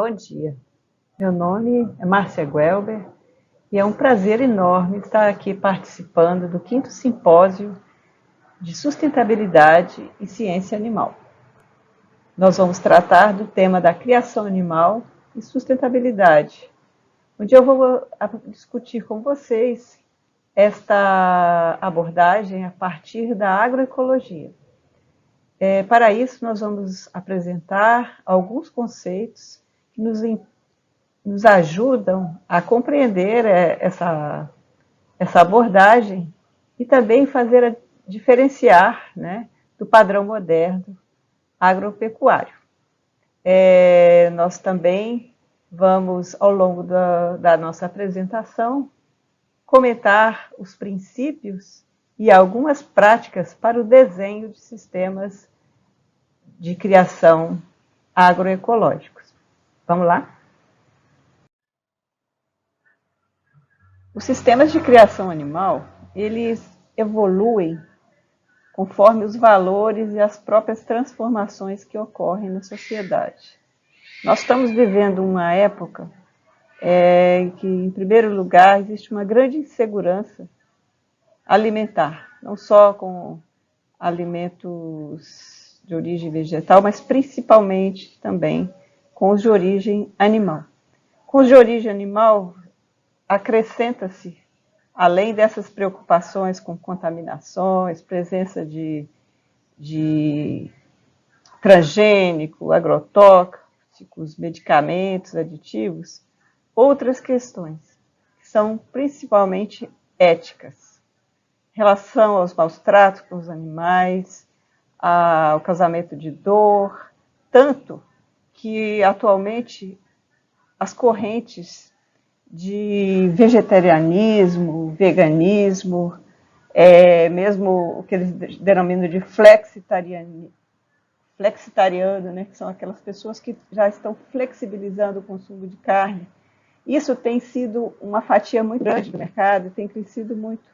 Bom dia, meu nome é Márcia Guelber e é um prazer enorme estar aqui participando do 5º Simpósio de Sustentabilidade e Ciência Animal. Nós vamos tratar do tema da criação animal e sustentabilidade, onde eu vou discutir com vocês esta abordagem a partir da agroecologia. Para isso, nós vamos apresentar alguns conceitos que nos ajudam a compreender essa abordagem e também diferenciar, né, do padrão moderno agropecuário. Nós também vamos, ao longo da nossa apresentação, comentar os princípios e algumas práticas para o desenho de sistemas de criação agroecológicos. Vamos lá? Os sistemas de criação animal, eles evoluem conforme os valores e as próprias transformações que ocorrem na sociedade. Nós estamos vivendo uma época que, em primeiro lugar, existe uma grande insegurança alimentar, não só com alimentos de origem vegetal, mas principalmente também com os de origem animal. Com os de origem animal, acrescenta-se, além dessas preocupações com contaminações, presença de transgênico, agrotóxicos, medicamentos, aditivos, outras questões, que são principalmente éticas, em relação aos maus tratos com os animais, ao causamento de dor, tanto que atualmente as correntes de vegetarianismo, veganismo, mesmo o que eles denominam de flexitariano, né, que são aquelas pessoas que já estão flexibilizando o consumo de carne. Isso tem sido uma fatia muito grande do mercado, tem crescido muito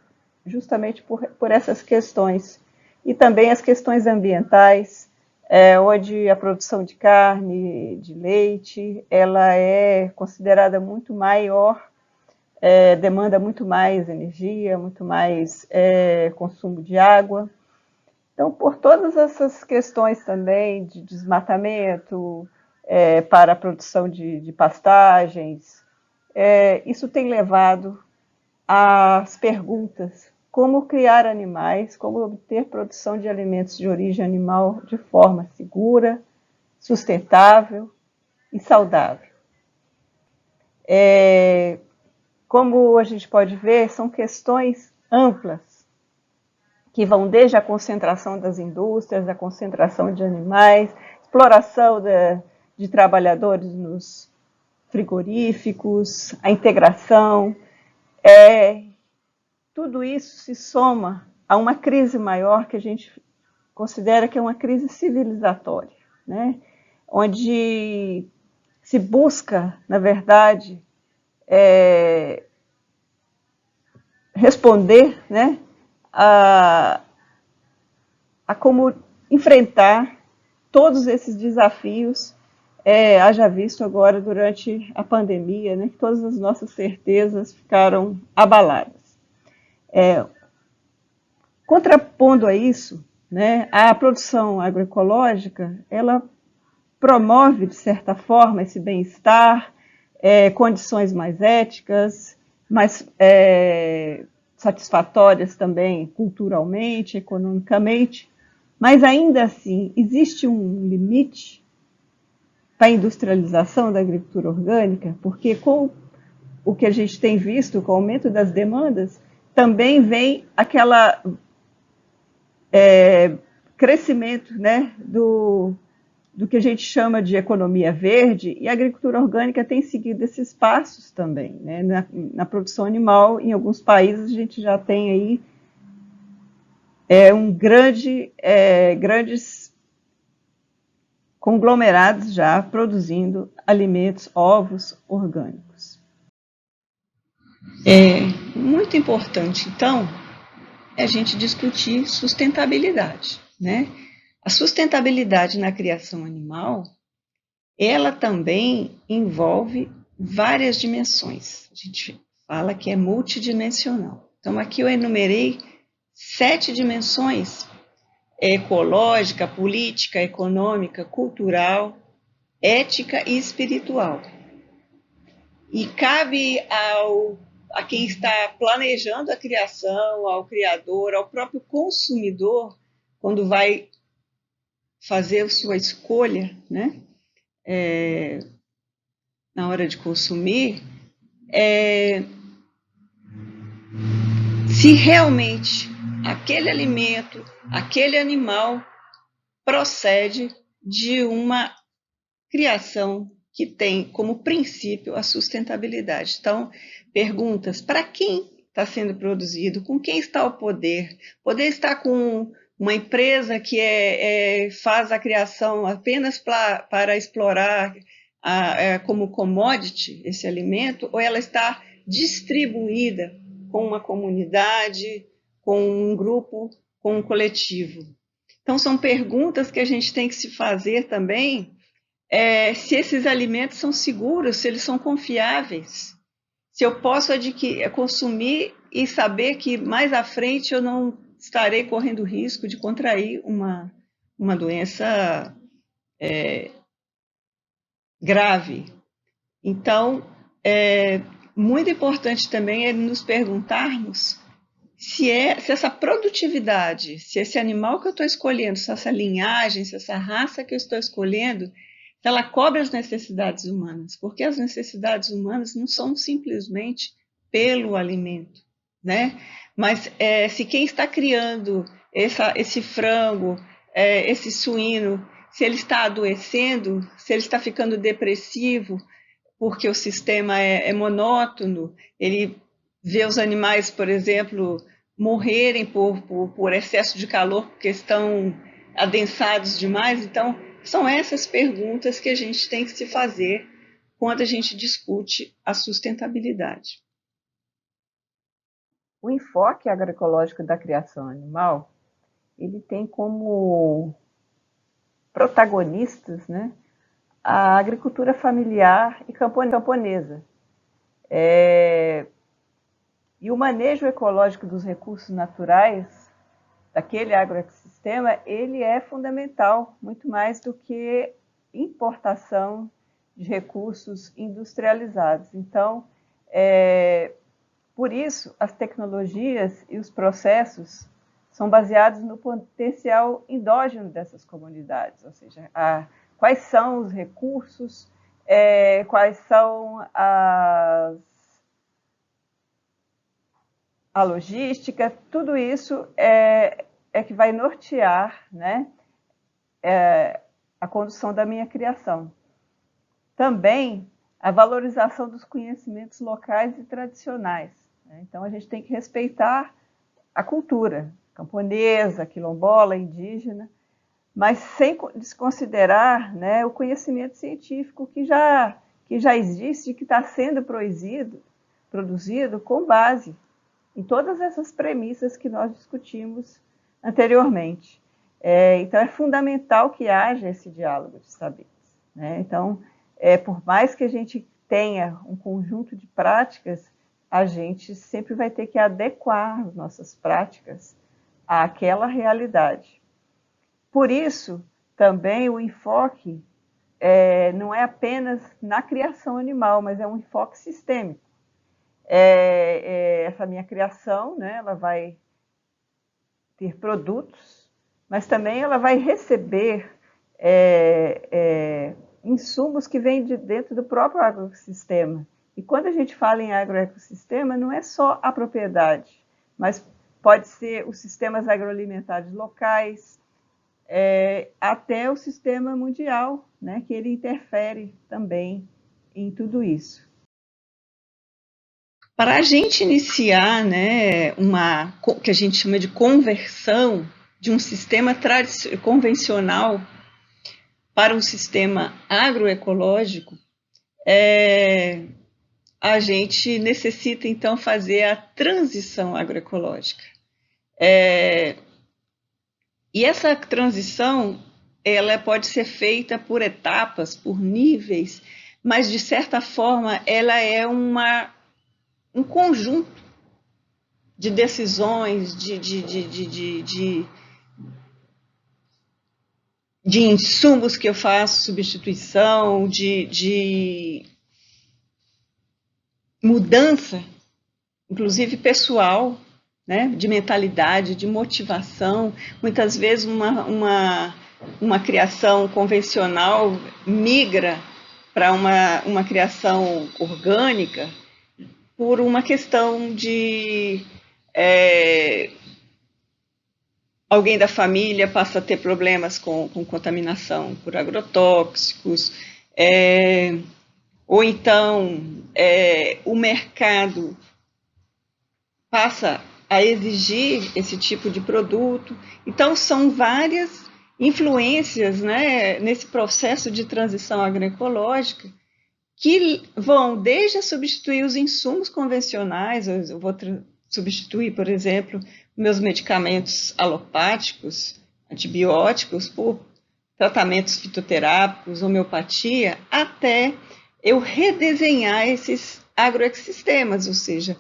justamente por essas questões. E também as questões ambientais, onde a produção de carne, de leite, ela é considerada muito maior, demanda muito mais energia, muito mais consumo de água. Então, por todas essas questões também de desmatamento, para a produção de pastagens, isso tem levado às perguntas: como criar animais, como obter produção de alimentos de origem animal de forma segura, sustentável e saudável. Como a gente pode ver, são questões amplas, que vão desde a concentração das indústrias, a concentração de animais, exploração de trabalhadores nos frigoríficos, a integração. Tudo isso se soma a uma crise maior que a gente considera que é uma crise civilizatória, né? Onde se busca, na verdade, responder, né, a como enfrentar todos esses desafios, haja visto agora durante a pandemia, né, que todas as nossas certezas ficaram abaladas. Contrapondo a isso, né, a produção agroecológica, ela promove, de certa forma, esse bem-estar, condições mais éticas, mais satisfatórias também culturalmente, economicamente, mas ainda assim existe um limite para a industrialização da agricultura orgânica, porque com o que a gente tem visto, com o aumento das demandas, também vem aquela crescimento, né, do que a gente chama de economia verde, e a agricultura orgânica tem seguido esses passos também, né? Na produção animal, em alguns países, a gente já tem aí grandes conglomerados já produzindo alimentos, ovos orgânicos. Muito importante, então, é a gente discutir sustentabilidade, né? A sustentabilidade na criação animal, ela também envolve várias dimensões. A gente fala que é multidimensional. Então, aqui eu enumerei 7 dimensões: ecológica, política, econômica, cultural, ética e espiritual. E cabe a quem está planejando a criação, ao criador, ao próprio consumidor, quando vai fazer a sua escolha, né? Na hora de consumir, se realmente aquele alimento, aquele animal procede de uma criação que tem como princípio a sustentabilidade. Então, perguntas: para quem está sendo produzido? Com quem está o poder? Poder estar com uma empresa que faz a criação apenas para explorar como commodity esse alimento, ou ela está distribuída com uma comunidade, com um grupo, com um coletivo? Então, são perguntas que a gente tem que se fazer também, se esses alimentos são seguros, se eles são confiáveis, se eu posso consumir e saber que mais à frente eu não estarei correndo risco de contrair uma doença grave. Então, muito importante também é nos perguntarmos se essa produtividade, se esse animal que eu estou escolhendo, se essa linhagem, se essa raça que eu estou escolhendo, se ela cobre as necessidades humanas, porque as necessidades humanas não são simplesmente pelo alimento, né? Mas se quem está criando esse frango, esse suíno, se ele está adoecendo, se ele está ficando depressivo, porque o sistema é monótono, ele vê os animais, por exemplo, morrerem por excesso de calor, porque estão adensados demais. Então, são essas perguntas que a gente tem que se fazer quando a gente discute a sustentabilidade. O enfoque agroecológico da criação animal, ele tem como protagonistas, né, a agricultura familiar e camponesa. E o manejo ecológico dos recursos naturais daquele agroecossistema, ele é fundamental, muito mais do que importação de recursos industrializados. Então, por isso, as tecnologias e os processos são baseados no potencial endógeno dessas comunidades, ou seja, quais são os recursos, quais são a logística, tudo isso é que vai nortear, né, a condução da minha criação. Também a valorização dos conhecimentos locais e tradicionais, né? Então, a gente tem que respeitar a cultura camponesa, quilombola, indígena, mas sem desconsiderar, né, o conhecimento científico que já existe e que está sendo produzido com base em todas essas premissas que nós discutimos anteriormente. Então, é fundamental que haja esse diálogo de saberes, né? Então, por mais que a gente tenha um conjunto de práticas, a gente sempre vai ter que adequar as nossas práticas àquela realidade. Por isso, também o enfoque não é apenas na criação animal, mas é um enfoque sistêmico. Essa minha criação, né, ela vai ter produtos, mas também ela vai receber insumos que vêm de dentro do próprio agroecossistema. E quando a gente fala em agroecossistema, não é só a propriedade, mas pode ser os sistemas agroalimentares locais, até o sistema mundial, né, que ele interfere também em tudo isso. Para a gente iniciar, né, que a gente chama de conversão de um sistema convencional para um sistema agroecológico, a gente necessita, então, fazer a transição agroecológica. E essa transição, ela pode ser feita por etapas, por níveis, mas de certa forma ela é um conjunto de decisões, de insumos que eu faço, substituição, de mudança, inclusive pessoal, né, de mentalidade, de motivação. Muitas vezes uma criação convencional migra para uma criação orgânica por uma questão de alguém da família passa a ter problemas com contaminação por agrotóxicos, ou então o mercado passa a exigir esse tipo de produto. Então, são várias influências, né, nesse processo de transição agroecológica que vão desde a substituir os insumos convencionais. Eu vou substituir, por exemplo, meus medicamentos alopáticos, antibióticos, por tratamentos fitoterápicos, homeopatia, até eu redesenhar esses agroecossistemas, ou seja,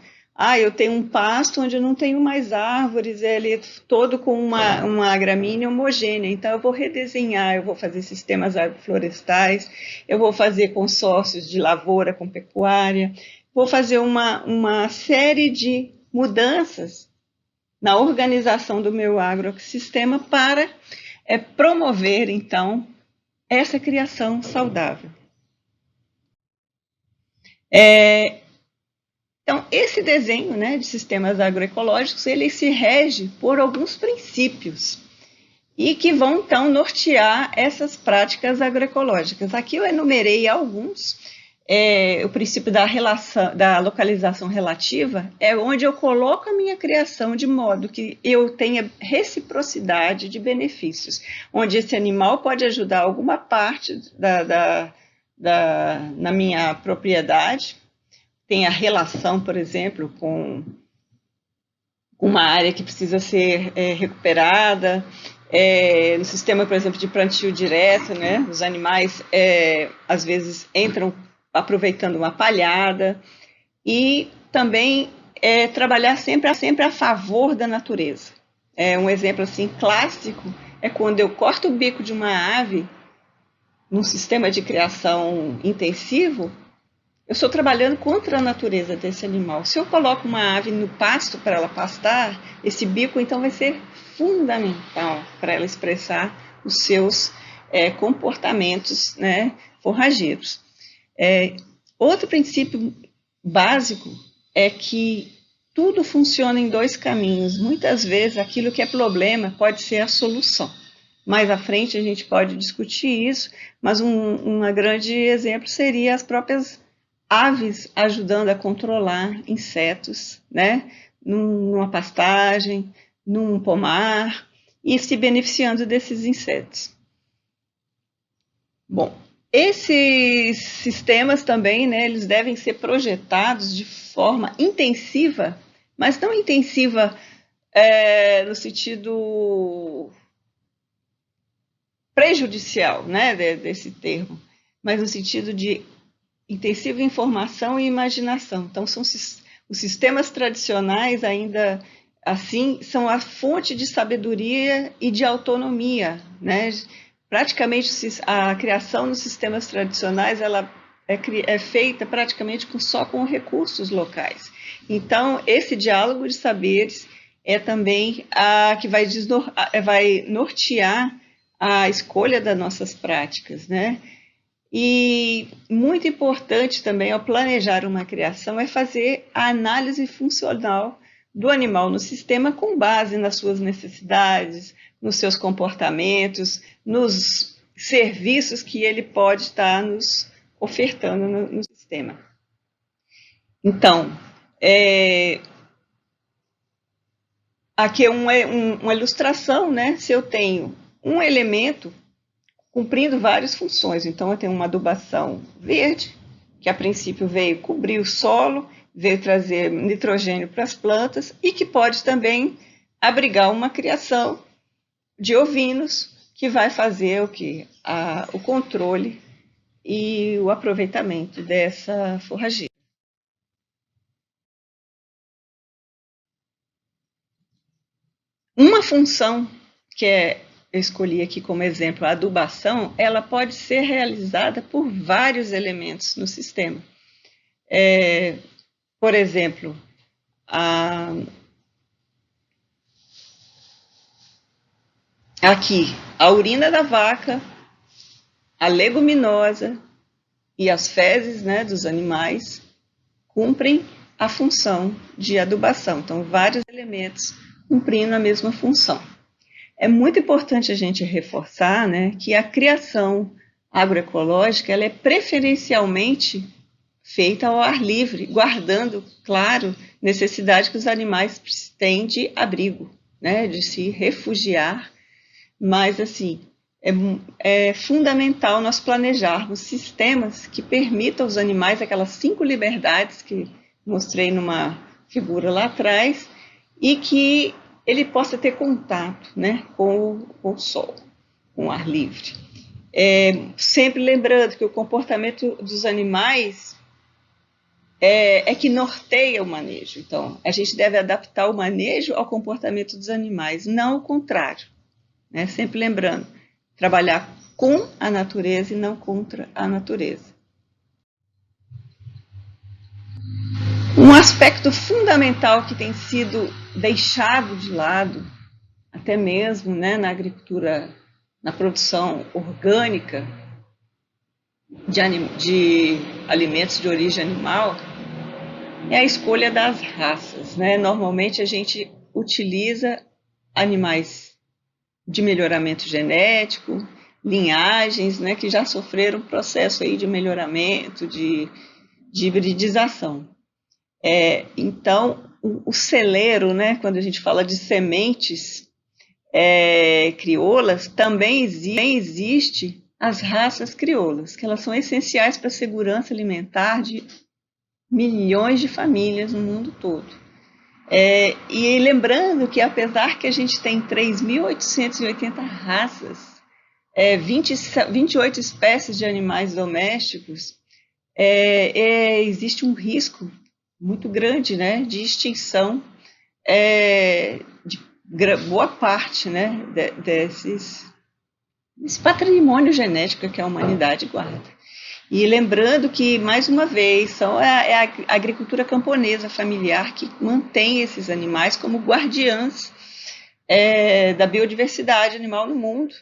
eu tenho um pasto onde eu não tenho mais árvores, ele é todo com uma gramínea homogênea, então eu vou redesenhar, eu vou fazer sistemas agroflorestais, eu vou fazer consórcios de lavoura com pecuária, vou fazer uma série de mudanças na organização do meu agroecossistema para promover, então, essa criação saudável. Então, esse desenho, né, de sistemas agroecológicos, ele se rege por alguns princípios e que vão, então, nortear essas práticas agroecológicas. Aqui eu enumerei alguns. O princípio da localização relativa é onde eu coloco a minha criação de modo que eu tenha reciprocidade de benefícios, onde esse animal pode ajudar alguma parte na minha propriedade, tem a relação, por exemplo, com uma área que precisa ser recuperada, no sistema, por exemplo, de plantio direto, né? Os animais às vezes entram aproveitando uma palhada, e também trabalhar sempre a favor da natureza. Um exemplo assim clássico é quando eu corto o bico de uma ave num sistema de criação intensivo. Eu estou trabalhando contra a natureza desse animal. Se eu coloco uma ave no pasto para ela pastar, esse bico então vai ser fundamental para ela expressar os seus comportamentos, né, forrageiros. Outro princípio básico é que tudo funciona em dois caminhos. Muitas vezes aquilo que é problema pode ser a solução. Mais à frente a gente pode discutir isso, mas um grande exemplo seria as próprias aves ajudando a controlar insetos, né, numa pastagem, num pomar, e se beneficiando desses insetos. Bom, esses sistemas também, né, eles devem ser projetados de forma intensiva, mas não intensiva no sentido prejudicial, né, desse termo, mas no sentido de intensiva informação e imaginação. Então, os sistemas tradicionais ainda assim são a fonte de sabedoria e de autonomia, né? Praticamente a criação nos sistemas tradicionais ela é feita praticamente só com recursos locais. Então, esse diálogo de saberes é também que vai nortear a escolha das nossas práticas, né? E muito importante também ao planejar uma criação é fazer a análise funcional do animal no sistema com base nas suas necessidades, nos seus comportamentos, nos serviços que ele pode estar nos ofertando no sistema. Então, aqui é uma ilustração, né? Se eu tenho um elemento cumprindo várias funções. Então, eu tenho uma adubação verde, que a princípio veio cobrir o solo, veio trazer nitrogênio para as plantas e que pode também abrigar uma criação de ovinos que vai fazer o quê? O controle e o aproveitamento dessa forrageira. Uma função que eu escolhi aqui como exemplo, a adubação, ela pode ser realizada por vários elementos no sistema. Por exemplo, aqui, a urina da vaca, a leguminosa e as fezes, né, dos animais cumprem a função de adubação. Então, vários elementos cumprindo a mesma função. É muito importante a gente reforçar, né, que a criação agroecológica ela é preferencialmente feita ao ar livre, guardando, claro, necessidade que os animais têm de abrigo, né, de se refugiar. Mas, assim, é fundamental nós planejarmos sistemas que permitam aos animais aquelas 5 liberdades que mostrei numa figura lá atrás e que ele possa ter contato, né, com o sol, com o ar livre. Sempre lembrando que o comportamento dos animais é que norteia o manejo. Então, a gente deve adaptar o manejo ao comportamento dos animais, não o contrário. Né? Sempre lembrando, trabalhar com a natureza e não contra a natureza. Um aspecto fundamental que tem sido deixado de lado, até mesmo, né, na agricultura, na produção orgânica de alimentos de origem animal, é a escolha das raças. Né? Normalmente a gente utiliza animais de melhoramento genético, linhagens, né, que já sofreram processo aí de melhoramento, de hibridização. Então, o celeiro, né, quando a gente fala de sementes crioulas, também existe as raças crioulas, que elas são essenciais para a segurança alimentar de milhões de famílias no mundo todo. E lembrando que, apesar que a gente tem 3.880 raças, 28 espécies de animais domésticos, existe um risco muito grande, né, de extinção de boa parte, né, desse patrimônio genético que a humanidade guarda. E lembrando que, mais uma vez, é a agricultura camponesa familiar que mantém esses animais como guardiãs da biodiversidade animal no mundo.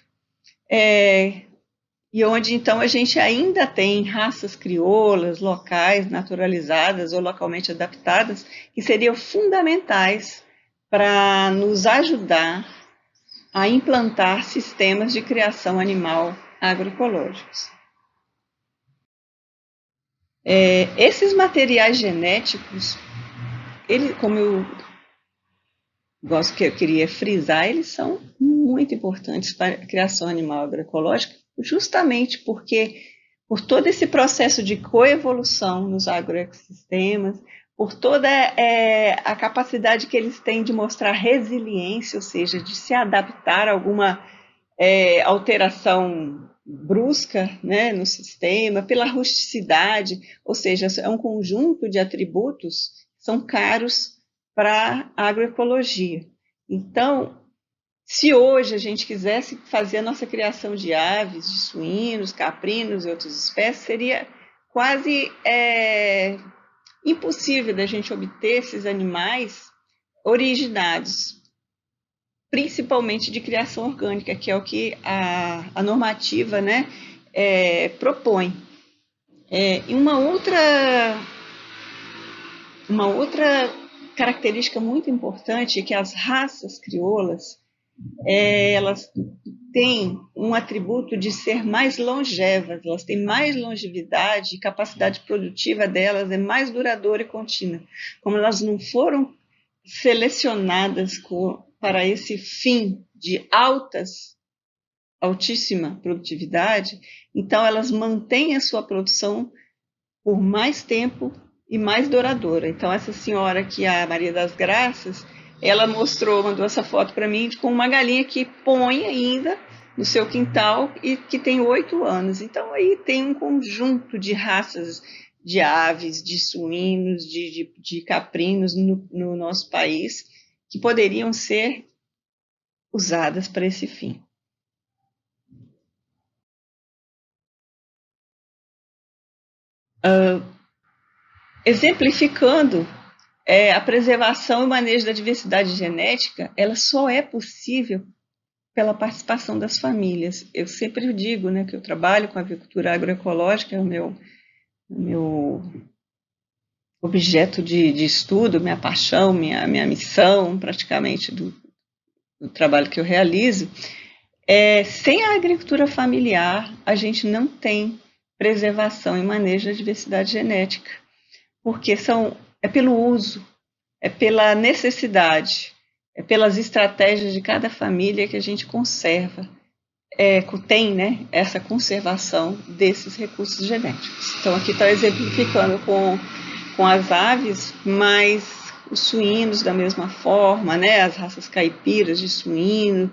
E onde, então, a gente ainda tem raças crioulas, locais, naturalizadas ou localmente adaptadas, que seriam fundamentais para nos ajudar a implantar sistemas de criação animal agroecológicos. Esses materiais genéticos, como eu queria frisar, eles são muito importantes para a criação animal agroecológica, justamente porque, por todo esse processo de coevolução nos agroecossistemas, por toda a capacidade que eles têm de mostrar resiliência, ou seja, de se adaptar a alguma alteração brusca, né, no sistema, pela rusticidade, ou seja, é um conjunto de atributos que são caros para a agroecologia. Então, se hoje a gente quisesse fazer a nossa criação de aves, de suínos, caprinos e outras espécies, seria quase impossível da gente obter esses animais originados, principalmente de criação orgânica, que é o que a normativa, né, propõe. E uma outra característica muito importante é que as raças crioulas, elas têm um atributo de ser mais longevas, elas têm mais longevidade, capacidade produtiva delas é mais duradoura e contínua. Como elas não foram selecionadas para esse fim de altíssima produtividade, então elas mantêm a sua produção por mais tempo e mais duradoura. Então, essa senhora aqui, a Maria das Graças, ela mandou essa foto para mim com uma galinha que põe ainda no seu quintal e que tem 8 anos. Então, aí tem um conjunto de raças de aves, de suínos, de caprinos no nosso país que poderiam ser usadas para esse fim. Exemplificando, a preservação e manejo da diversidade genética, ela só é possível pela participação das famílias. Eu sempre digo, né, que eu trabalho com avicultura agroecológica, é o meu objeto de estudo, minha paixão, minha missão, praticamente, do trabalho que eu realizo. Sem a agricultura familiar, a gente não tem preservação e manejo da diversidade genética, porque é pelo uso, é pela necessidade, é pelas estratégias de cada família que a gente conserva, tem, né, essa conservação desses recursos genéticos. Então, aqui está exemplificando com as aves, mas os suínos da mesma forma, né, as raças caipiras de suíno,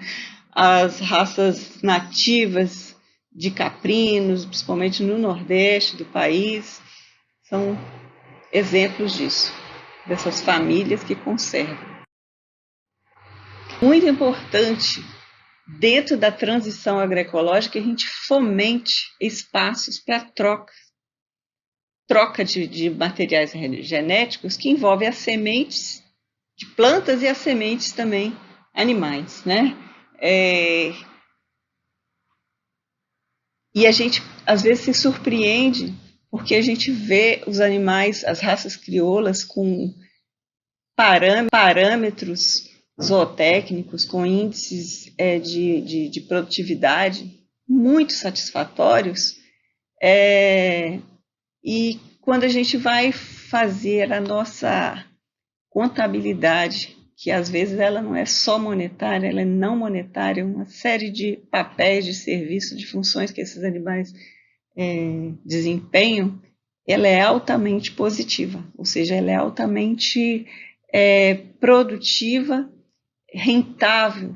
as raças nativas de caprinos, principalmente no Nordeste do país, são exemplos disso, dessas famílias que conservam. Muito importante, dentro da transição agroecológica, que a gente fomente espaços para troca de materiais genéticos que envolve as sementes de plantas e as sementes também animais, né? E a gente às vezes se surpreende porque a gente vê os animais, as raças crioulas com parâmetros zootécnicos, com índices de produtividade muito satisfatórios, e quando a gente vai fazer a nossa contabilidade, que às vezes ela não é só monetária, ela é não monetária, uma série de papéis, de serviços, de funções que esses animais desempenham, ela é altamente positiva, ou seja, ela é altamente produtiva, rentável,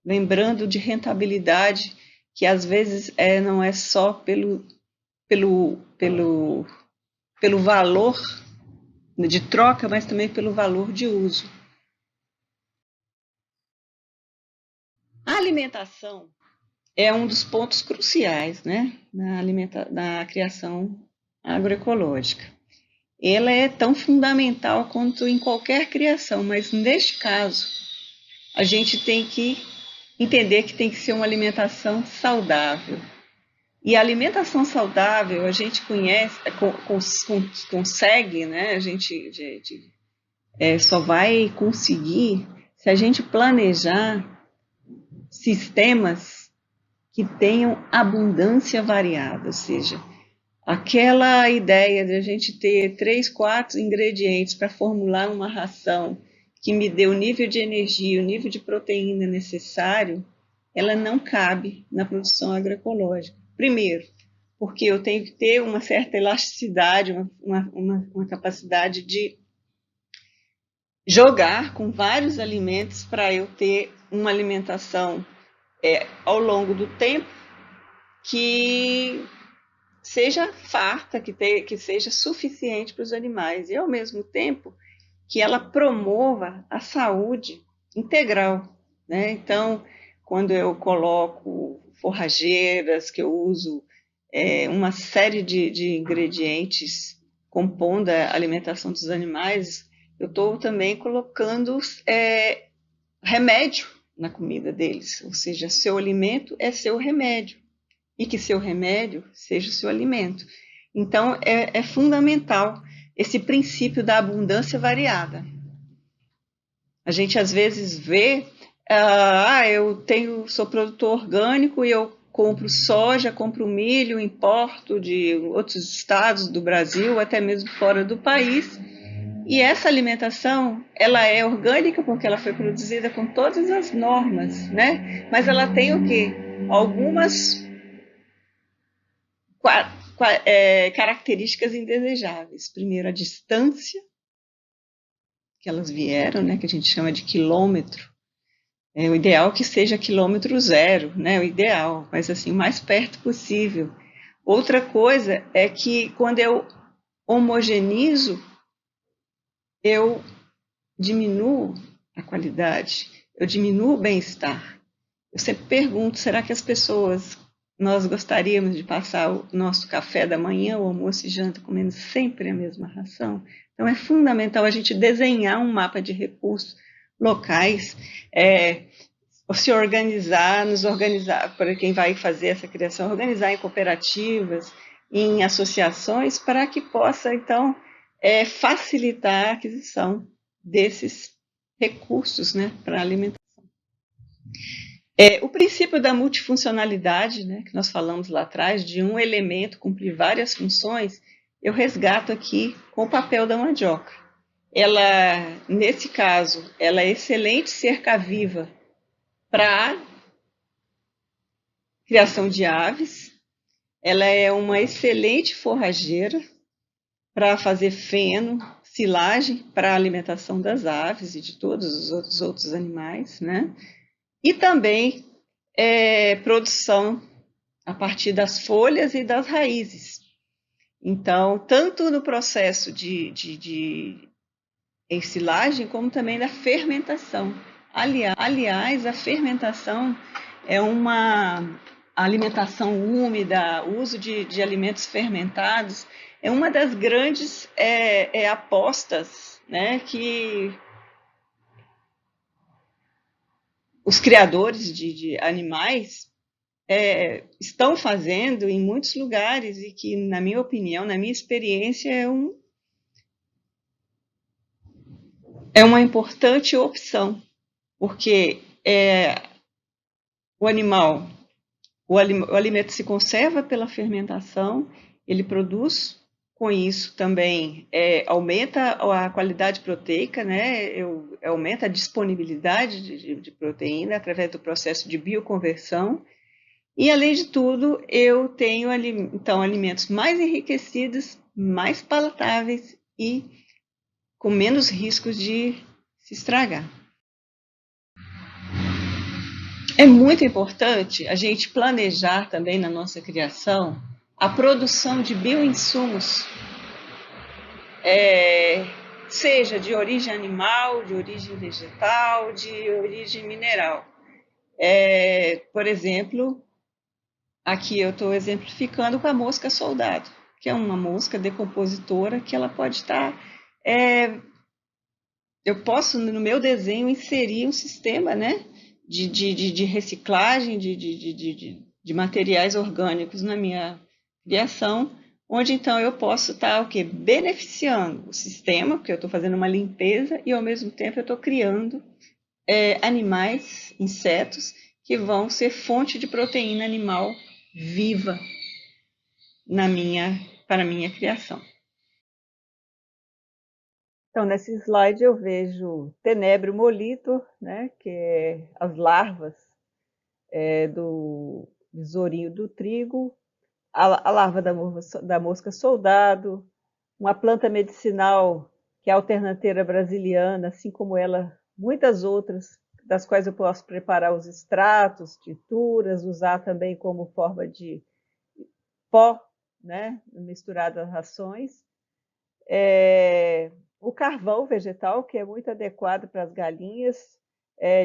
lembrando de rentabilidade, que às vezes não é só pelo valor de troca, mas também pelo valor de uso. A alimentação é um dos pontos cruciais, né, na criação agroecológica. Ela é tão fundamental quanto em qualquer criação, mas neste caso, a gente tem que entender que tem que ser uma alimentação saudável. E a alimentação saudável, a gente consegue, né? A gente só vai conseguir se a gente planejar sistemas que tenham abundância variada, ou seja, aquela ideia de a gente ter 3, 4 ingredientes para formular uma ração que me dê o nível de energia, o nível de proteína necessário, ela não cabe na produção agroecológica. Primeiro, porque eu tenho que ter uma certa elasticidade, uma capacidade de jogar com vários alimentos para eu ter uma alimentação ao longo do tempo que seja farta, que seja suficiente para os animais e, ao mesmo tempo, que ela promova a saúde integral, né? Então, quando eu coloco forrageiras, que eu uso uma série de ingredientes compondo a alimentação dos animais, eu estou também colocando remédio na comida deles, ou seja, seu alimento é seu remédio, e que seu remédio seja o seu alimento. Então, é fundamental esse princípio da abundância variada. A gente às vezes vê, sou produtor orgânico e eu compro soja, compro milho, importo de outros estados do Brasil, até mesmo fora do país. E essa alimentação, ela é orgânica porque ela foi produzida com todas as normas, né? Mas ela tem o quê? Algumas características indesejáveis. Primeiro, a distância que elas vieram, né, que a gente chama de quilômetro, É o ideal que seja quilômetro zero, né? O ideal, mas assim, o mais perto possível. Outra coisa é que quando eu homogenizo, eu diminuo a qualidade, eu diminuo o bem-estar. Eu sempre pergunto, será que as pessoas, nós gostaríamos de passar o nosso café da manhã, o almoço e janta comendo sempre a mesma ração? Então é fundamental a gente desenhar um mapa de recursos locais, se organizar, nos organizar, para quem vai fazer essa criação, organizar em cooperativas, em associações, para que possa, então, facilitar a aquisição desses recursos, né, para a alimentação. O princípio da multifuncionalidade, né, que nós falamos lá atrás, de um elemento cumprir várias funções, eu resgato aqui com o papel da mandioca. Ela, nesse caso, ela é excelente cerca-viva para criação de aves, ela é uma excelente forrageira para fazer feno, silagem para a alimentação das aves e de todos os outros animais, né? E também produção a partir das folhas e das raízes. Então, tanto no processo de ensilagem, como também da fermentação. Aliás, a fermentação é uma alimentação úmida, o uso de alimentos fermentados, é uma das grandes apostas, né, que os criadores de animais estão fazendo em muitos lugares e que, na minha opinião, na minha experiência, é uma importante opção, porque o animal, o alimento se conserva pela fermentação, ele produz, com isso também aumenta a qualidade proteica, né? Aumenta a disponibilidade de proteína através do processo de bioconversão. E, além de tudo, eu tenho, então, alimentos mais enriquecidos, mais palatáveis e com menos riscos de se estragar. É muito importante a gente planejar também na nossa criação a produção de bioinsumos, seja de origem animal, de origem vegetal, de origem mineral. Por exemplo, aqui eu estou exemplificando com a mosca soldado, que é uma mosca decompositora que ela pode estar... eu posso, no meu desenho, inserir um sistema, né, de reciclagem de materiais orgânicos na minha criação, onde então eu posso estar o quê? Beneficiando o sistema, porque eu estou fazendo uma limpeza e ao mesmo tempo eu estou criando animais, insetos, que vão ser fonte de proteína animal viva para a minha criação. Então, nesse slide eu vejo Tenebrio molitor, né, que é as larvas do besourinho do trigo, a larva da mosca soldado, uma planta medicinal que é a alternateira brasiliana, assim como ela, muitas outras, das quais eu posso preparar os extratos, tinturas, usar também como forma de pó, né, misturado às rações. O carvão vegetal, que é muito adequado para as galinhas,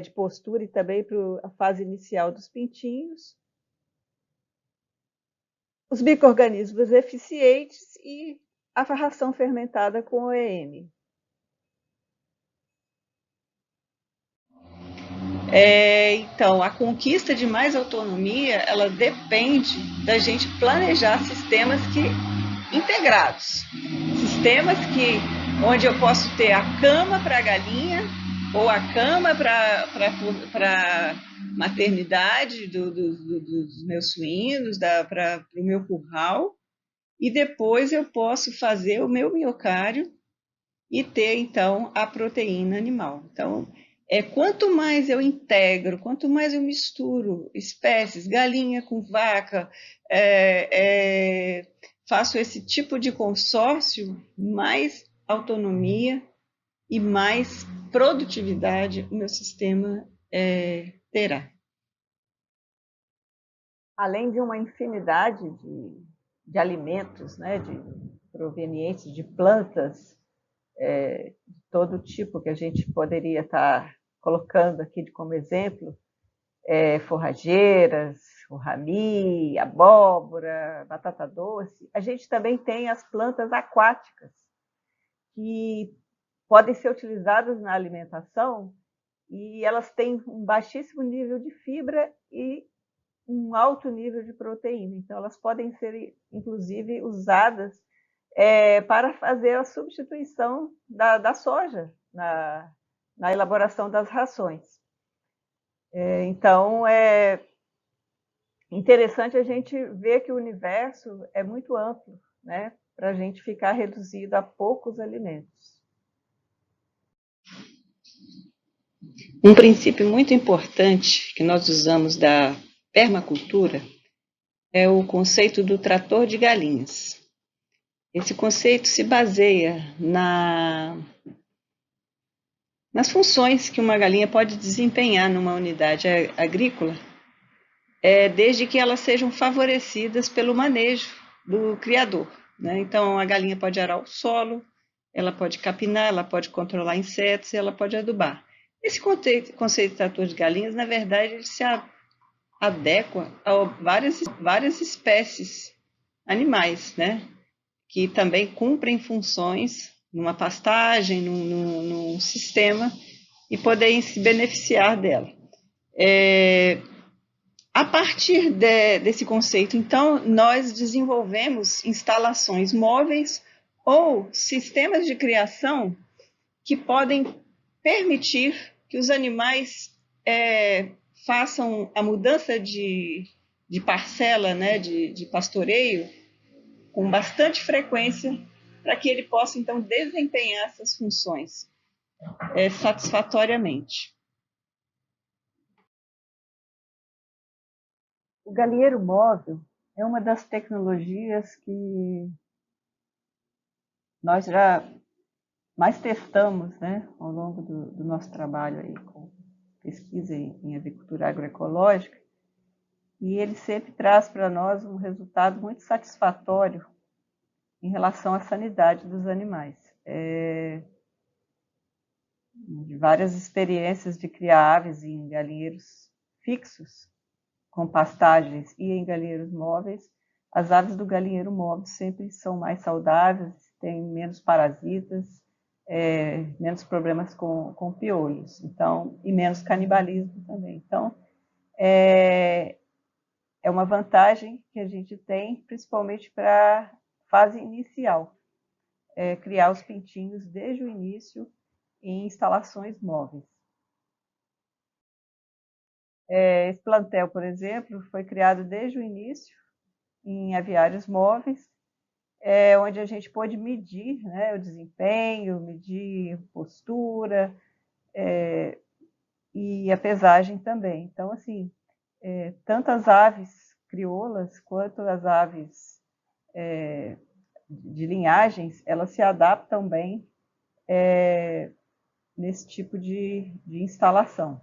de postura e também para a fase inicial dos pintinhos. Os micro-organismos eficientes e a ração fermentada com OEM. Então, a conquista de mais autonomia, ela depende da gente planejar sistemas integrados. Sistemas onde eu posso ter a cama para a galinha, ou a cama para maternidade dos meus suínos, para o meu curral, e depois eu posso fazer o meu miocário e ter, então, a proteína animal. Então, quanto mais eu integro, quanto mais eu misturo espécies, galinha com vaca, faço esse tipo de consórcio, mais autonomia e mais produtividade o meu sistema terá. Além de uma infinidade de alimentos, né, provenientes de plantas, de todo tipo que a gente poderia estar colocando aqui como exemplo, forrageiras, o rami, abóbora, batata doce. A gente também tem as plantas aquáticas, que podem ser utilizadas na alimentação e elas têm um baixíssimo nível de fibra e um alto nível de proteína. Então, elas podem ser, inclusive, usadas para fazer a substituição da soja na elaboração das rações. Então, é interessante a gente ver que o universo é muito amplo, né, para a gente ficar reduzido a poucos alimentos. Um princípio muito importante que nós usamos da permacultura é o conceito do trator de galinhas. Esse conceito se baseia nas funções que uma galinha pode desempenhar numa unidade agrícola, desde que elas sejam favorecidas pelo manejo do criador, né? Então, a galinha pode arar o solo, ela pode capinar, ela pode controlar insetos, ela pode adubar. Esse conceito de trator de galinhas, na verdade, ele se adequa a várias espécies animais, né? Que também cumprem funções numa pastagem, num sistema, e poderem se beneficiar dela. A partir desse conceito, então, nós desenvolvemos instalações móveis ou sistemas de criação que podem permitir que os animais façam a mudança de parcela, né, de pastoreio, com bastante frequência, para que ele possa, então, desempenhar essas funções satisfatoriamente. O galinheiro móvel é uma das tecnologias que nós já mais testamos, né, ao longo do nosso trabalho aí com pesquisa em avicultura agroecológica, e ele sempre traz para nós um resultado muito satisfatório em relação à sanidade dos animais. De várias experiências de criar aves em galinheiros fixos, com pastagens, e em galinheiros móveis, as aves do galinheiro móvel sempre são mais saudáveis, têm menos parasitas, menos problemas com piolhos, então, e menos canibalismo também. Então, é uma vantagem que a gente tem, principalmente para a fase inicial, criar os pintinhos desde o início em instalações móveis. Esse plantel, por exemplo, foi criado desde o início em aviários móveis, onde a gente pôde medir, né, o desempenho, medir postura e a pesagem também. Então, assim, tanto as aves crioulas quanto as aves de linhagens, elas se adaptam bem nesse tipo de instalação.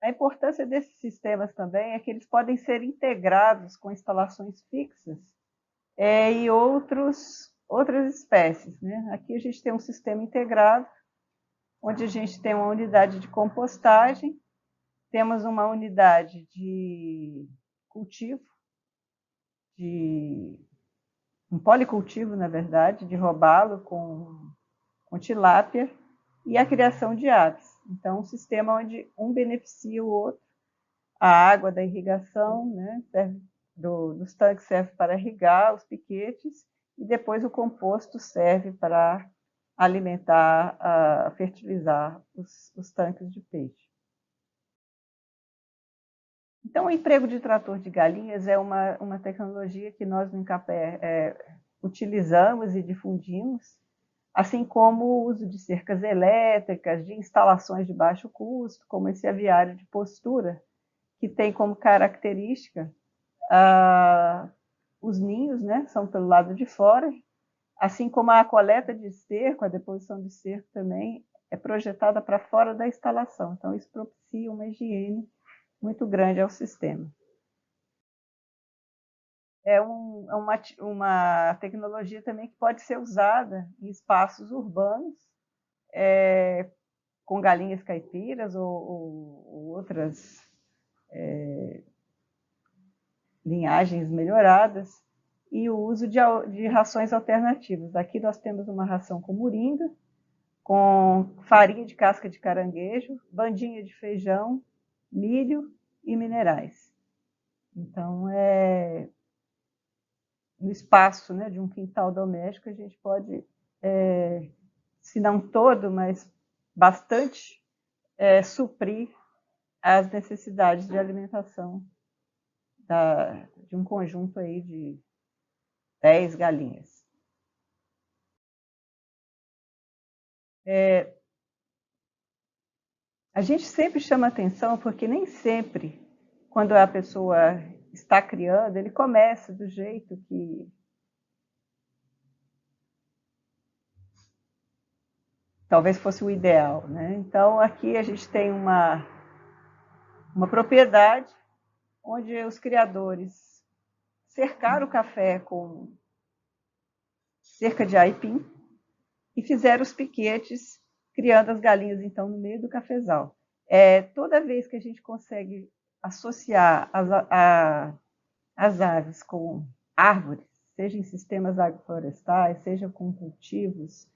A importância desses sistemas também é que eles podem ser integrados com instalações fixas e outras espécies, né? Aqui a gente tem um sistema integrado, onde a gente tem uma unidade de compostagem, temos uma unidade de cultivo, um policultivo, na verdade, de robalo com tilápia, e a criação de aves. Então, um sistema onde um beneficia o outro. A água da irrigação, né, dos tanques serve para irrigar os piquetes, e depois o composto serve para alimentar, fertilizar os tanques de peixe. Então, o emprego de trator de galinhas é uma tecnologia que nós no Incapé utilizamos e difundimos, assim como o uso de cercas elétricas, de instalações de baixo custo, como esse aviário de postura, que tem como característica os ninhos, né, são pelo lado de fora, assim como a coleta de esterco, a deposição de esterco também é projetada para fora da instalação. Então, isso propicia uma higiene muito grande ao sistema. É uma tecnologia também que pode ser usada em espaços urbanos, com galinhas caipiras ou outras linhagens melhoradas, e o uso de rações alternativas. Aqui nós temos uma ração com moringa, com farinha de casca de caranguejo, bandinha de feijão, milho e minerais. Então, no espaço, né, de um quintal doméstico, a gente pode, se não todo, mas bastante, suprir as necessidades de alimentação de um conjunto aí de 10 galinhas. A gente sempre chama atenção porque nem sempre, quando a pessoa está criando, ele começa do jeito que talvez fosse o ideal, né? Então, aqui a gente tem uma propriedade onde os criadores cercaram o café com cerca de aipim e fizeram os piquetes, criando as galinhas, então, no meio do cafezal. Toda vez que a gente consegue associar as aves com árvores, seja em sistemas agroflorestais, seja com cultivos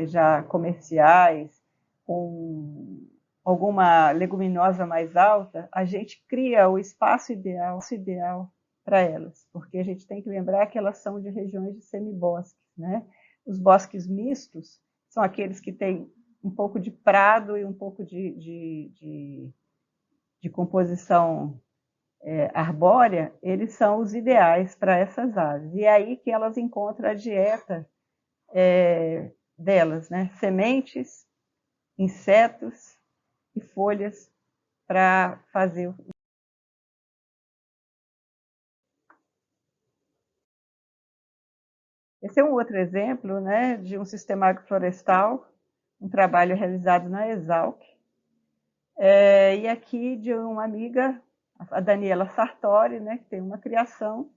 já comerciais, com alguma leguminosa mais alta, a gente cria o espaço ideal para elas, porque a gente tem que lembrar que elas são de regiões de semibosques, né? Os bosques mistos são aqueles que têm um pouco de prado e um pouco de composição arbórea, eles são os ideais para essas aves. E é aí que elas encontram a dieta delas, né? Sementes, insetos e folhas para fazer. Esse é um outro exemplo, né, de um sistema agroflorestal, um trabalho realizado na Exalc, e aqui de uma amiga, a Daniela Sartori, né, que tem uma criação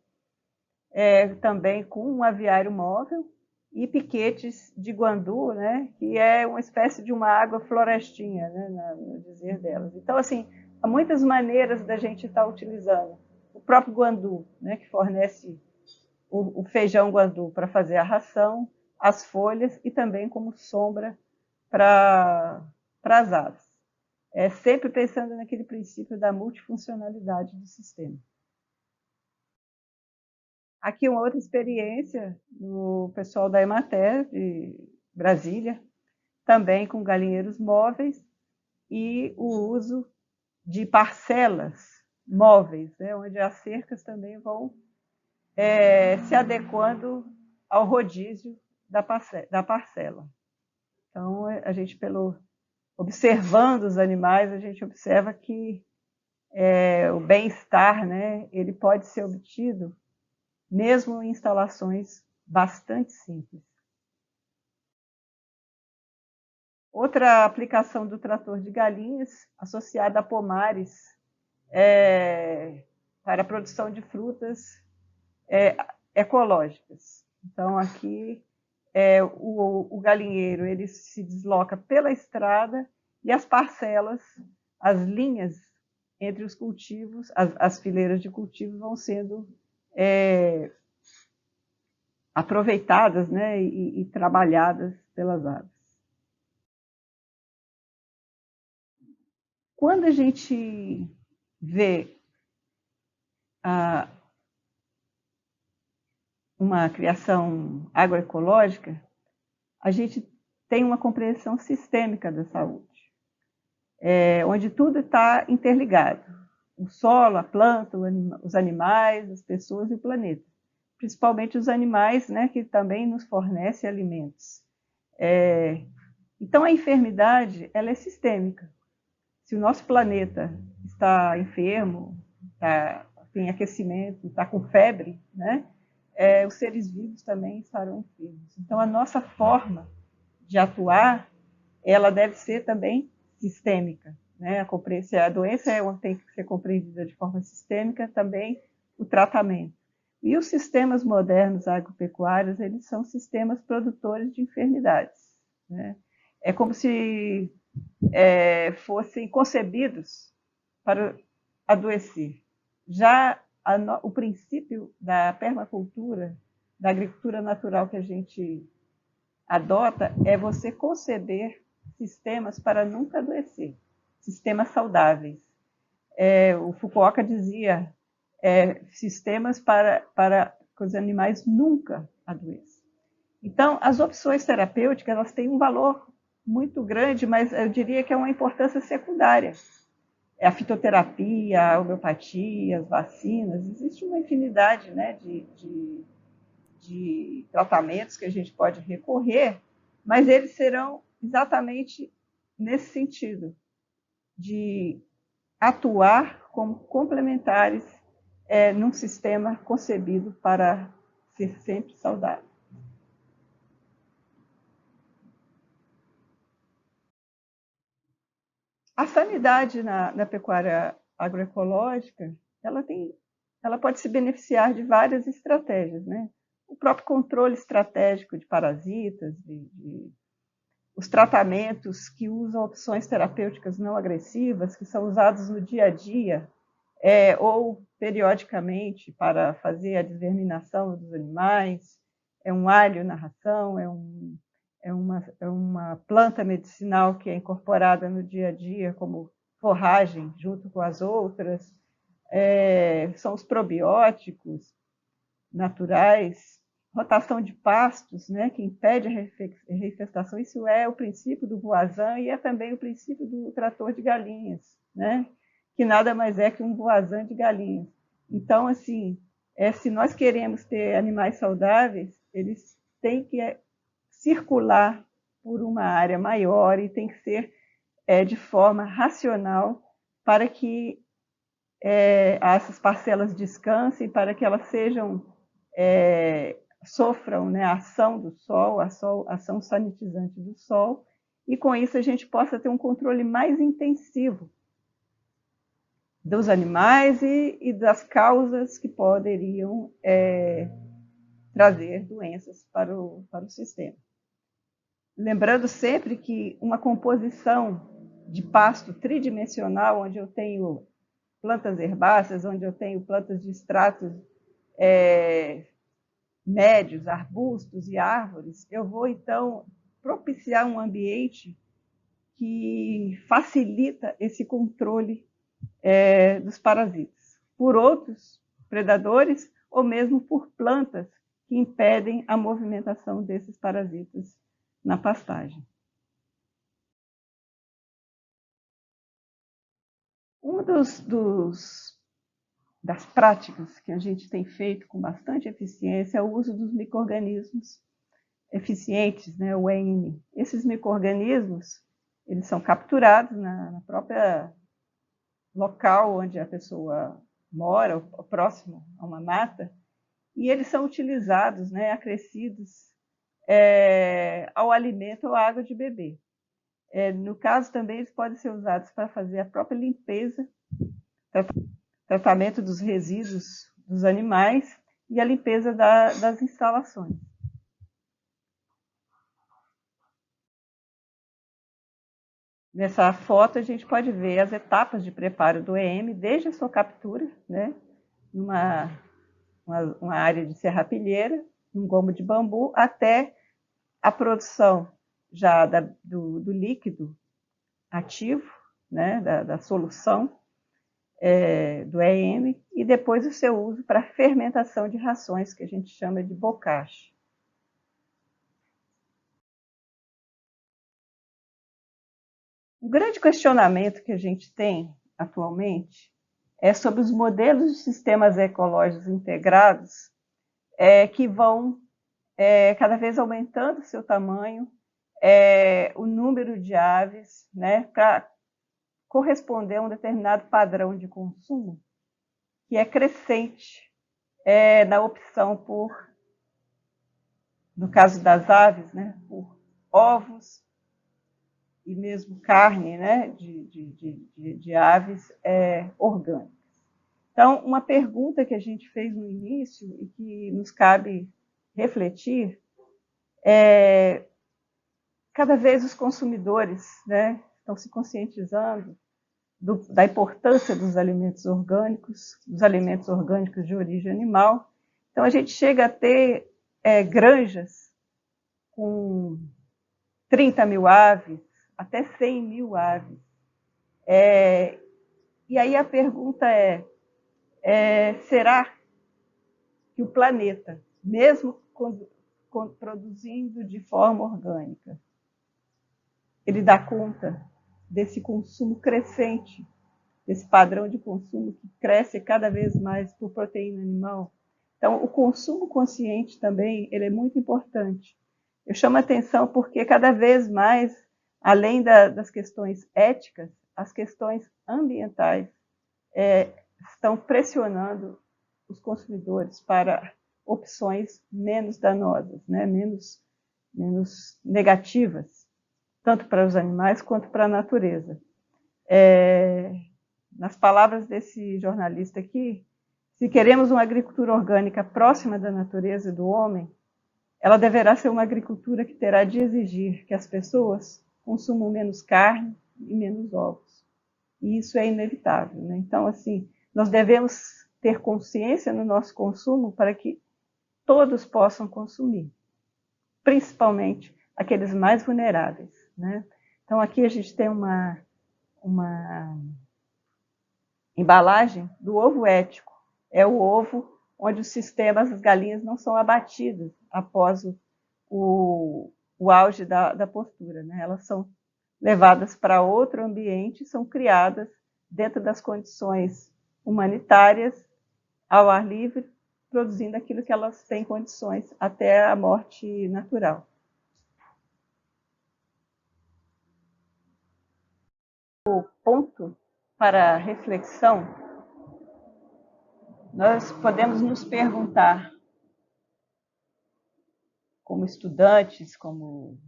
também com um aviário móvel e piquetes de guandu, né, que é uma espécie de uma água florestinha, né, no dizer delas. Então, assim, há muitas maneiras da gente estar utilizando o próprio guandu, né, que fornece o feijão guandu para fazer a ração, as folhas e também como sombra para as aves. Sempre pensando naquele princípio da multifuncionalidade do sistema. Aqui uma outra experiência do pessoal da Emater, de Brasília, também com galinheiros móveis e o uso de parcelas móveis, né, onde as cercas também vão se adequando ao rodízio da parcela. Então, a gente, observando os animais, a gente observa que o bem-estar, né, ele pode ser obtido mesmo em instalações bastante simples. Outra aplicação do trator de galinhas, associada a pomares para a produção de frutas ecológicas. Então, aqui, o galinheiro ele se desloca pela estrada e as parcelas, as linhas entre os cultivos, as fileiras de cultivo vão sendo aproveitadas, né, e trabalhadas pelas aves. Quando a gente vê uma criação agroecológica, a gente tem uma compreensão sistêmica da saúde, onde tudo está interligado. O solo, a planta, os animais, as pessoas e o planeta. Principalmente os animais, né, que também nos fornecem alimentos. Então, a enfermidade ela é sistêmica. Se o nosso planeta está enfermo, tem aquecimento, está com febre, né, os seres vivos também estarão enfermos. Então, a nossa forma de atuar, ela deve ser também sistêmica, né? Se a doença tem que ser compreendida de forma sistêmica, também o tratamento. E os sistemas modernos agropecuários, eles são sistemas produtores de enfermidades, né? É como se fossem concebidos para adoecer. Já o princípio da permacultura, da agricultura natural que a gente adota, é você conceber sistemas para nunca adoecer, sistemas saudáveis. O Fukuoka dizia sistemas para que os animais nunca adoeçam. Então, as opções terapêuticas, elas têm um valor muito grande, mas eu diria que é uma importância secundária. A fitoterapia, a homeopatia, as vacinas, existe uma infinidade, né, de tratamentos que a gente pode recorrer, mas eles serão exatamente nesse sentido, de atuar como complementares num sistema concebido para ser sempre saudável. A sanidade na pecuária agroecológica, ela pode se beneficiar de várias estratégias, né? O próprio controle estratégico de parasitas, os tratamentos que usam opções terapêuticas não agressivas, que são usados no dia a dia, ou periodicamente para fazer a desverminação dos animais, um alho na ração, uma planta medicinal que é incorporada no dia a dia como forragem junto com as outras, são os probióticos naturais, rotação de pastos, né, que impede a refestação. Isso é o princípio do voazan e é também o princípio do trator de galinhas, né, que nada mais é que um voazan de galinhas. Então, assim, se nós queremos ter animais saudáveis, eles têm que circular por uma área maior e tem que ser de forma racional para que essas parcelas descansem, para que elas sofram, né, a ação do sol, a ação sanitizante do sol, e com isso a gente possa ter um controle mais intensivo dos animais e das causas que poderiam trazer doenças para o sistema. Lembrando sempre que uma composição de pasto tridimensional, onde eu tenho plantas herbáceas, onde eu tenho plantas de estratos médios, arbustos e árvores, eu vou, então, propiciar um ambiente que facilita esse controle dos parasitas, por outros predadores ou mesmo por plantas que impedem a movimentação desses parasitas na pastagem. Uma das práticas que a gente tem feito com bastante eficiência é o uso dos micro-organismos eficientes, né, o EM. Esses micro-organismos, eles são capturados na própria local onde a pessoa mora, ou próximo a uma mata, e eles são utilizados, né, acrescidos ao alimento ou à água de beber. No caso, também, eles podem ser usados para fazer a própria limpeza, tratamento dos resíduos dos animais e a limpeza das instalações. Nessa foto, a gente pode ver as etapas de preparo do EM, desde a sua captura, né, numa uma área de serrapilheira, um gomo de bambu, até a produção já do líquido ativo, né, da solução do EM, e depois o seu uso para fermentação de rações, que a gente chama de bocage. Um grande questionamento que a gente tem atualmente é sobre os modelos de sistemas ecológicos integrados que vão cada vez aumentando seu tamanho, o número de aves, né, para corresponder a um determinado padrão de consumo que é crescente na opção por, no caso das aves, né, por ovos e mesmo carne, né, de aves orgânicas. Então, uma pergunta que a gente fez no início e que nos cabe refletir é: cada vez os consumidores, né, estão se conscientizando da importância dos alimentos orgânicos de origem animal. Então, a gente chega a ter granjas com 30 mil aves, até 100 mil aves. E aí a pergunta será que o planeta, mesmo produzindo de forma orgânica, ele dá conta desse consumo crescente, desse padrão de consumo que cresce cada vez mais por proteína animal? Então, o consumo consciente também ele é muito importante. Eu chamo a atenção porque cada vez mais, além das questões éticas, as questões ambientais estão pressionando os consumidores para opções menos danosas, né? menos negativas, tanto para os animais quanto para a natureza. Nas palavras desse jornalista aqui, se queremos uma agricultura orgânica próxima da natureza e do homem, ela deverá ser uma agricultura que terá de exigir que as pessoas consumam menos carne e menos ovos. E isso é inevitável, né? Então, assim, nós devemos ter consciência no nosso consumo para que todos possam consumir, principalmente aqueles mais vulneráveis, né? Então, aqui a gente tem uma embalagem do ovo ético. É o ovo onde os sistemas, as galinhas não são abatidas após o auge da postura, né? Elas são levadas para outro ambiente, são criadas dentro das condições humanitárias, ao ar livre, produzindo aquilo que elas têm condições até a morte natural. O ponto para reflexão, nós podemos nos perguntar, como estudantes, como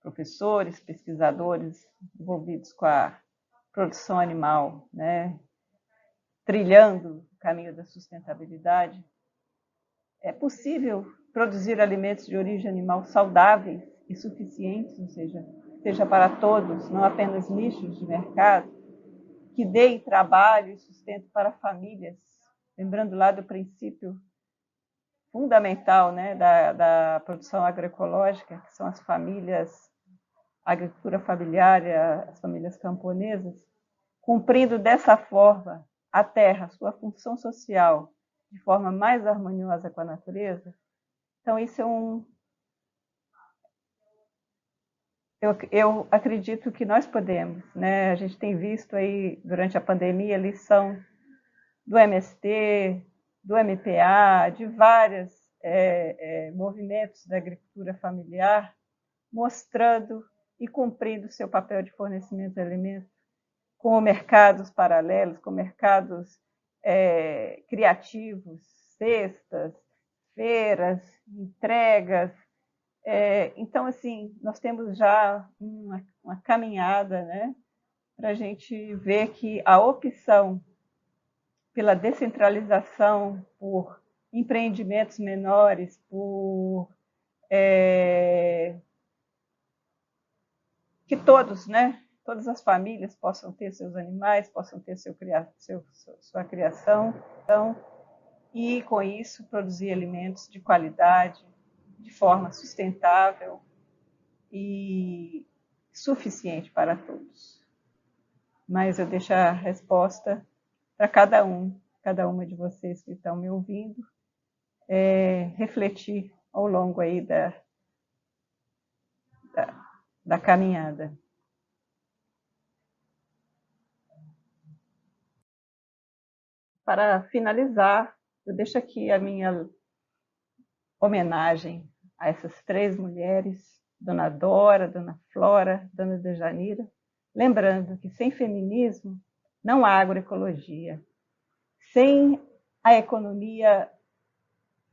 professores, pesquisadores envolvidos com a produção animal, né, trilhando o caminho da sustentabilidade, é possível produzir alimentos de origem animal saudáveis e suficientes, ou seja para todos, não apenas nichos de mercado, que deem trabalho e sustento para famílias, lembrando lá do princípio fundamental, né, da produção agroecológica, que são as famílias, a agricultura familiar, as famílias camponesas, cumprindo dessa forma a terra, sua função social, de forma mais harmoniosa com a natureza. Então, isso eu acredito que nós podemos, né? A gente tem visto aí, durante a pandemia, a lição do MST, do MPA, de vários movimentos da agricultura familiar, mostrando e cumprindo seu papel de fornecimento de alimentos, com mercados paralelos, com mercados criativos, cestas, feiras, entregas. Então, assim, nós temos já uma caminhada, né, para a gente ver que a opção pela descentralização, por empreendimentos menores, por que todos, né, todas as famílias possam ter seus animais, possam ter sua criação, e com isso produzir alimentos de qualidade, de forma sustentável e suficiente para todos. Mas eu deixo a resposta para cada uma de vocês que estão me ouvindo, refletir ao longo aí da caminhada. Para finalizar, eu deixo aqui a minha homenagem a essas 3 mulheres, Dona Dora, Dona Flora, Dona Dejanira, lembrando que sem feminismo não há agroecologia. Sem a economia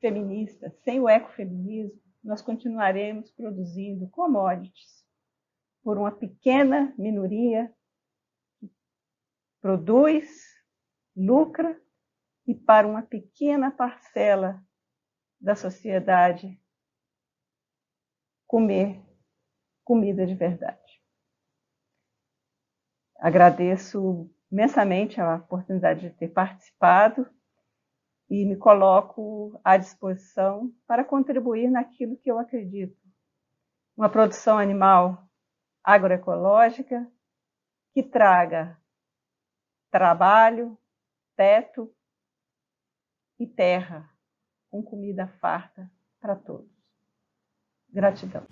feminista, sem o ecofeminismo, nós continuaremos produzindo commodities por uma pequena minoria que produz, lucra, e para uma pequena parcela da sociedade comer comida de verdade. Agradeço imensamente a oportunidade de ter participado e me coloco à disposição para contribuir naquilo que eu acredito. Uma produção animal agroecológica que traga trabalho, teto e terra com comida farta para todos. Gratidão.